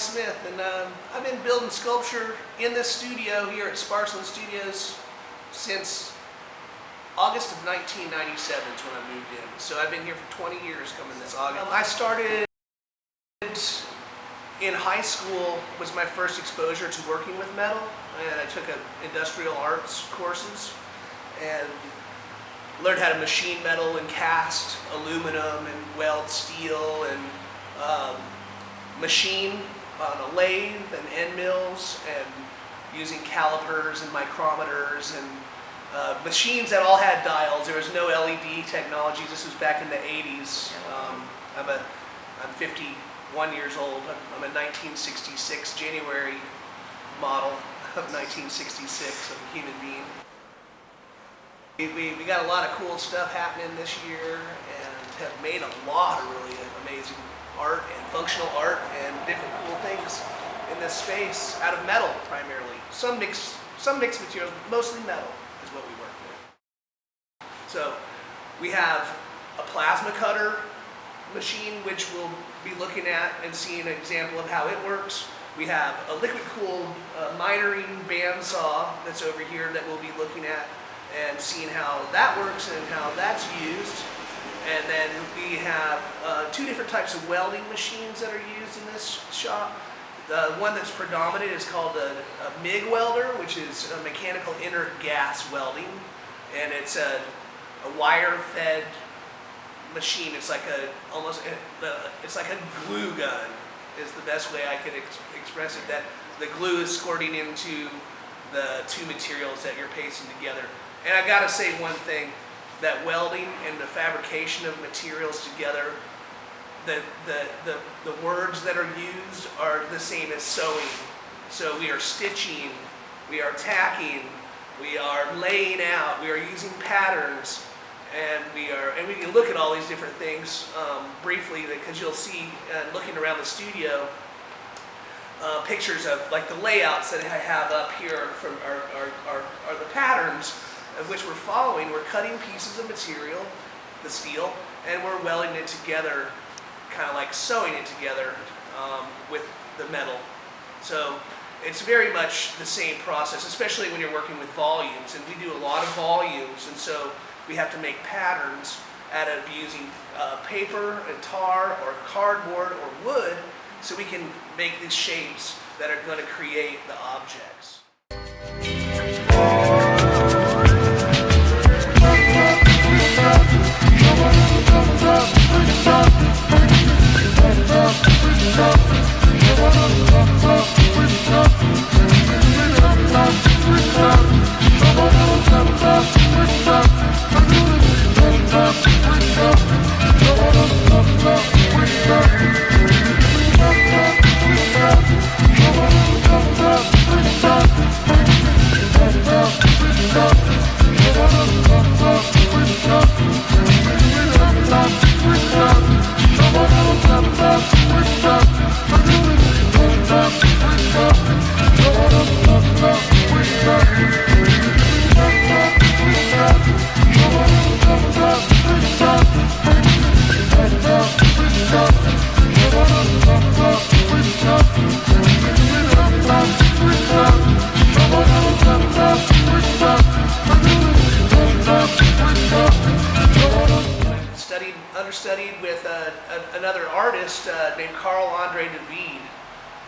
Smith, and I've been building sculpture in this studio here at Sparseland Studios since August of 1997 is when I moved in. So I've been here for 20 years coming this August. I started in high school, was my first exposure to working with metal, and I took industrial arts courses and learned how to machine metal and cast aluminum and weld steel and machine on a lathe and end mills and using calipers and micrometers and machines that all had dials. There was no LED technology. This was back in the 80s. I'm 51 years old. I'm a 1966 January model of 1966 of a human being. We got a lot of cool stuff happening this year and have made a lot of really amazing art and functional art and different cool things in this space out of metal primarily. Some mixed materials, mostly metal is what we work with. So we have a plasma cutter machine which we'll be looking at and seeing an example of how it works. We have a liquid cooled minoring bandsaw that's over here that we'll be looking at and seeing how that works and how that's used. And then we have two different types of welding machines that are used in this shop. The one that's predominant is called a MIG welder, which is a mechanical inert gas welding, and it's a wire-fed machine. It's like it's like a glue gun is the best way I could express it. That the glue is squirting into the two materials that you're pasting together. And I gotta say one thing, that welding and the fabrication of materials together, the words that are used are the same as sewing. So we are stitching, we are tacking, we are laying out, we are using patterns, and we can look at all these different things briefly, because you'll see looking around the studio pictures of like the layouts that I have up here from are the patterns of which we're following. We're cutting pieces of material, the steel, and we're welding it together, kind of like sewing it together with the metal. So it's very much the same process, especially when you're working with volumes, and we do a lot of volumes, and so we have to make patterns out of using paper and tar or cardboard or wood, so we can make these shapes that are going to create the objects. Understudied with another artist named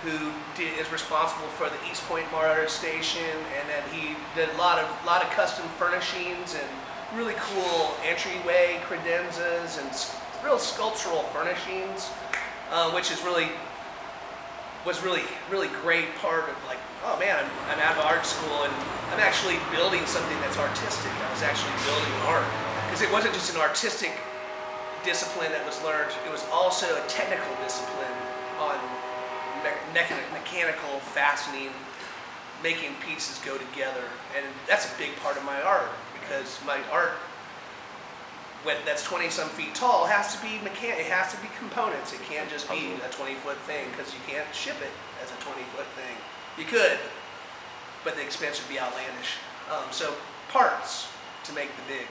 who is responsible for the East Point Monitor Station, and then he did a lot of custom furnishings and really cool entryway credenzas and real sculptural furnishings, which is really great part of like, oh man, I'm out of art school and I'm actually building something that's artistic. I was actually building art, because it wasn't just an artistic discipline that was learned, it was also a technical discipline on mechanical fastening, making pieces go together. And that's a big part of my art, because my art, that's 20 some feet tall, has to be it has to be components. It can't just be a 20-foot thing, because you can't ship it as a 20-foot thing. You could, but the expense would be outlandish. So parts to make the big.